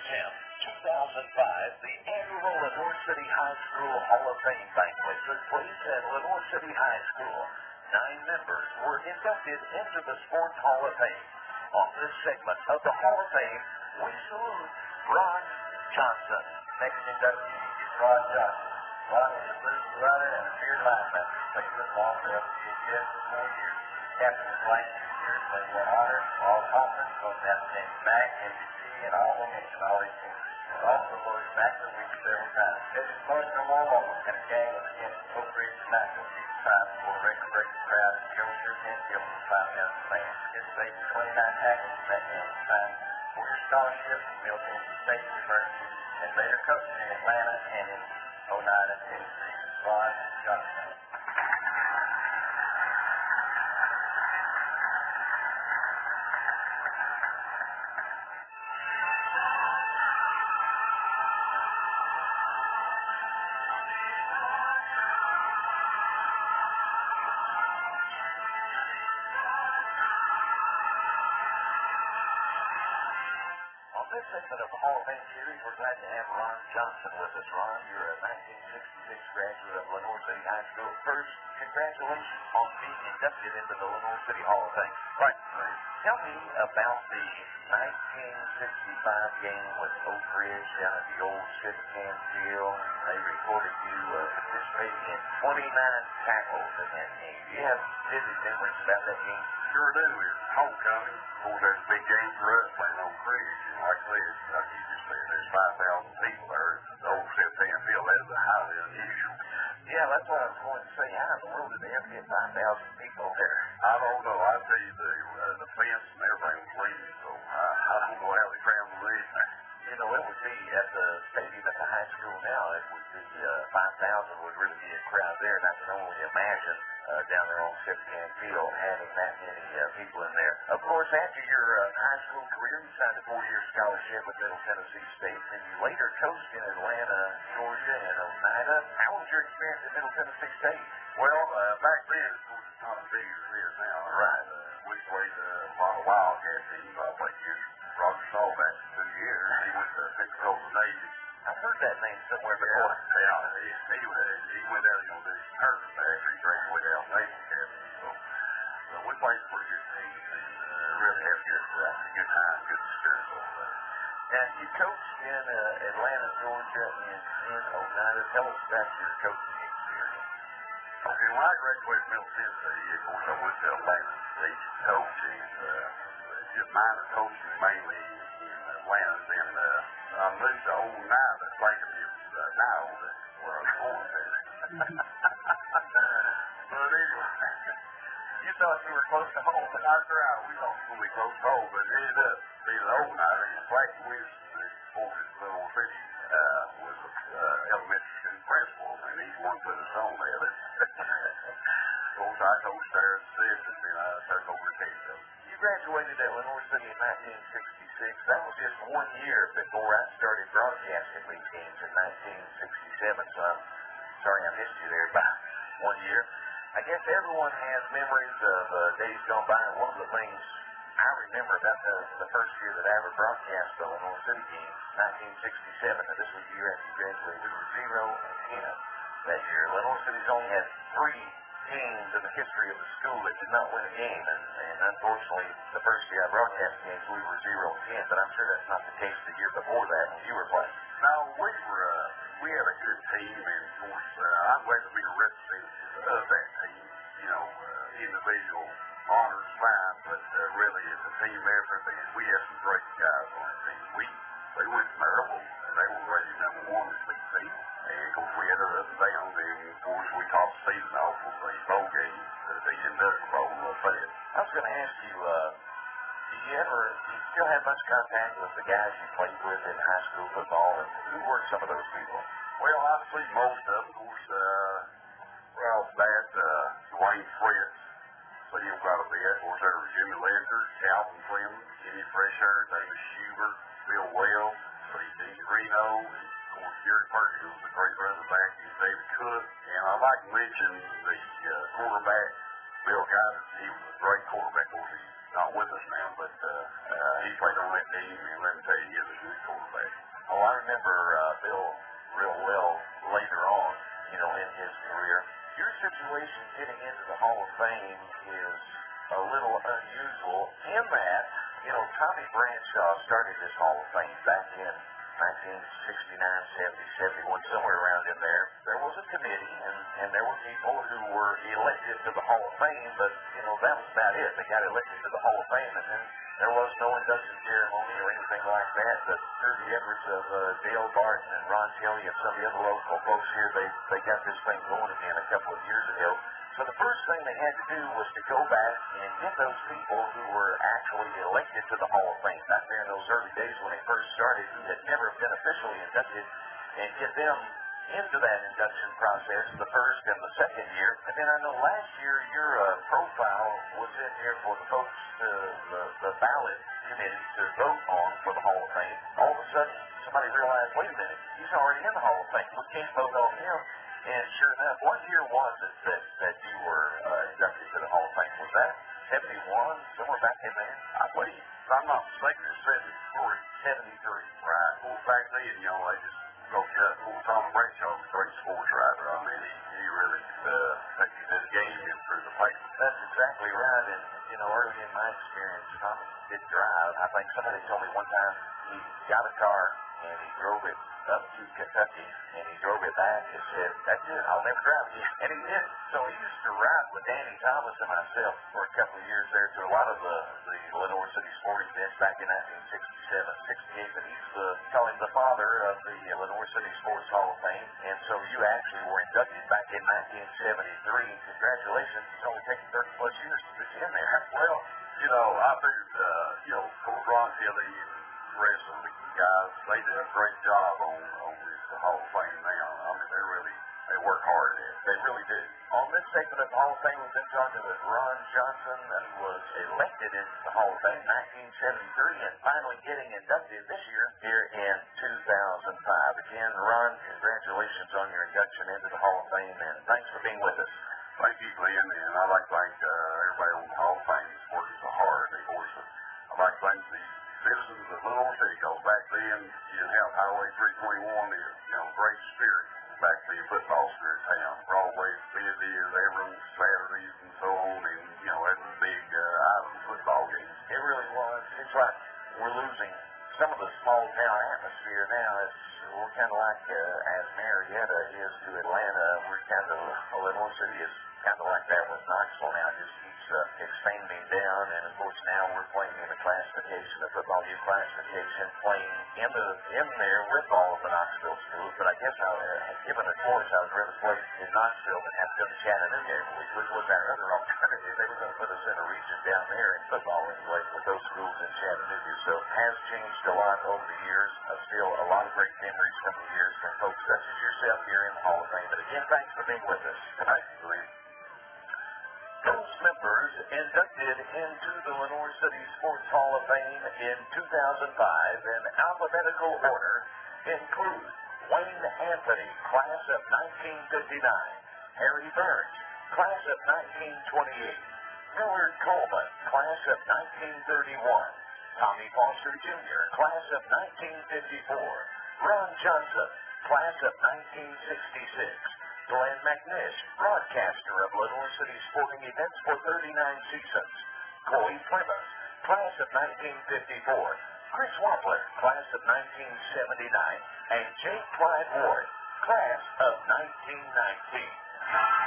10th, 2005, the annual Lenore City High School Hall of Fame banquet took place at Lenore City High School. 9 members were inducted into the Sports Hall of Fame. On this segment of the Hall of Fame, we salute Ron Johnson. Next inductee is Ron Johnson. Ron is a booster runner and a feared lineman. Played football for LCHS for 4 years. Captain of the last 2 years, played one honors, all conference, both outstanding back, MVP, and all the nation, all these teams. Also voted back to the week several times. This is most no more moments in a game against Oak Ridge and National Season 5 for a record-breaking crowd of Joker and Gilbert 5,000 fans. Participated in 29 tackles in that game, signed 4-year scholarships from Middle Tennessee State University, and later coached in Atlanta and in 09 and 10 seasons. Ron Johnson. This segment of the Hall of Fame series, we're glad to have Ron Johnson with us. Ron, you're a 1966 graduate of Lenore City High School. First, congratulations on being inducted into the Lenore City Hall of Fame. Right. Tell me about the 1965 game with Oak Ridge down at the old City Can Field. They recorded you participating in 29 tackles in that game. Do you have vivid memories about that game? Sure do. It's homecoming. Of course, that's a big game for us playing Oak Ridge. And like I said, like you just said, there's 5,000 people there. The old City Can Field, that is highly unusual. Yeah, that's what I was going to say. How in the world did they ever get 5,000 people there? I don't know. I tell you, the fence and everything was leaning, so I don't know how they crammed them in there. You know, it would be at the stadium at the high school now, it would be 5,000 would really be a crowd there, and I can only imagine down there on City Can Field having that many people in there. Of course, after your high school career, you signed a 4-year scholarship with Middle Tennessee State, and you later coached in Atlanta, Georgia, and Oneida. How was your experience at Middle Tennessee State? Well, back then, of course, it's not as big as it is now. Right. We played a lot of Wildcat teams. I played against Roger Staubach for 2 years. He went to Pensacola Navy. I've heard that name somewhere before. Yeah, he went out, do his tournament after he graduated out of Navy Academy. So we played a pretty good team and really had a good time, good experience over there. And you coached in Atlanta, Georgia, and in Oneida. Tell us about your coaching experience. Okay, when I graduated from Middle Tennessee, of course, I went to Atlanta State to coach, and just minor coaching mainly in Atlanta. Then I moved to Oneida, thinking it was now where I was born there. But anyway, You thought you were close to home. That's right. We thought we were close to home, but it ended up being Oneida. And Blackie Wilson, the former Little City, was an elementary school principal, and he's the one put us on there. Of course, I coached there as assistant, and I took over the head coach. You graduated at Lenore City in 1966. That was just 1 year before I started broadcasting league games in 1967, so I'm sorry I missed you there by 1 year. I guess everyone has memories of days gone by, and one of the things I remember about the first year that I ever broadcast the Lenore City games, 1967, and this was the year after you graduated, we were 0-10 that year. Lenore City's only had 3 teams in the history of the school that did not win a game, and unfortunately, the first year I broadcast games, we were 0-10, but I'm sure that's not the case the year before that when you were playing. No, we had a good team, and of course, I'm glad to be a representative of that team. Individual honors fine, but really it's a team effort, and we had some great guys on that team. They went terrible, and they were rated #1 this league team. And of course, we had our up and downs, and of course, we topped the season off with a bowl game, the Industrial Bowl in Lafayette. I was going to ask you, do you still have much contact with the guys you played with in high school football, and who were some of those people? Well, I see most of them, of course, right off that, Dwayne Fritz, see him quite a bit. Of course, there was Jimmy Ledger, Calvin Clemens, Kenny Fresher, David Schubert, Bill Wells, Dean Reno, and of course, Jerry Perkins was a great running back, and David Cook. And I like to mention the quarterback, Bill Goddard. He was a great quarterback. Of course, not with us now, but he played on that team, and let me tell you, he is a good quarterback. Oh, I remember Bill real well later on, in his career. Your situation getting into the Hall of Fame is a little unusual in that, Tommy Bradshaw started this Hall of Fame back in 1969, 70, 71, somewhere around in there. There was a committee, and there were people who were elected to the Hall of Fame, but, that was about it. They got elected to the Hall of Fame, and then there was no induction ceremony or anything like that, but through the efforts of Dale Barton and Ron Kelly and some of the other local folks here, they got this thing going again a couple of years ago. So the first thing they had to do was to go back and get those people who were actually elected to the Hall of Fame back there in those early days when they first started, who had never been officially inducted, and get them into that induction process the first and the second year. And then I know last year your profile was in here for the folks, the ballot committee to vote on for the Hall of Fame. All of a sudden, somebody realized, wait a minute, he's already in the Hall of Fame. We can't vote on him. And sure enough, what year was it that you were inducted to the Hall of Fame? Was that 71, somewhere back in there? I believe, if I'm not mistaken, it's 73. Right. Well, back then, they just broke up. Tom Bradshaw was a great sports writer. I mean, he really took this game in through the paper. That's exactly right. And, early in my experience, Tommy did drive. I think somebody told me one time he got a car and he drove it up to Kentucky, and he drove it back and said, that's it, I'll never drive again. And he did. So he used to ride with Danny Thomas and myself for a couple of years there to a lot of the Lenore City sporting events back in 1967, 68. But he's call him the father of the Lenore City Sports Hall of Fame. And so you actually were inducted back in 1973. Congratulations. It's only taken 30 plus years to get you in there. Well, I figured, of course, Ron Kelly and the rest of the guys, they did a great job on this Hall of Fame now. I mean, they work hard at it. They really do. On this segment of the Hall of Fame, we've been talking with Ron Johnson. He was elected into the Hall of Fame in 1973 and finally getting inducted this year here in 2005. Again, Ron, congratulations on your induction into the Hall of Fame, and thanks for being with us. Thank you, Glenn, and I'd like to thank everybody on the Hall of Fame that's working so hard. Of course, I'd like to thank the citizens of Lenore City, because back then you didn't have Highway 321, great spirit back to your football spirit town. Broadway busy as ever on Saturdays and so on, and having a big item football games. It really was. It's like we're losing some of the small town atmosphere now. We're kind of like as Marietta is to Atlanta. We're kind of, Lenore City is kind of like that with Knoxville now. It just keeps expanding down, and of course now we're playing in the classification, the football U classification, playing in there with all of the Knoxville schools. But I guess given a choice, I would rather play in Knoxville than have to go to Chattanooga every week, which was our other alternative. They were going to put us in a region down there in football anyway with those schools in Chattanooga. So it has changed a lot over the years. Still a lot of great memories from the years from folks such as yourself here in the Hall of Fame. But again, thanks for being with us tonight, Glenn. Those members inducted into the Lenore City Sports Hall of Fame in 2005 in alphabetical order include Wayne Anthony, class of 1959, Harry Burns, class of 1928, Millard Coleman, class of 1931, Tommy Foster Jr., class of 1954, Ron Johnson, class of 1966, Glenn McNish, broadcaster of Lenore City sporting events for 39 seasons, Coy Plymouth, class of 1954, Chris Wampler, class of 1979, and Jake Clyde Ward, class of 1919.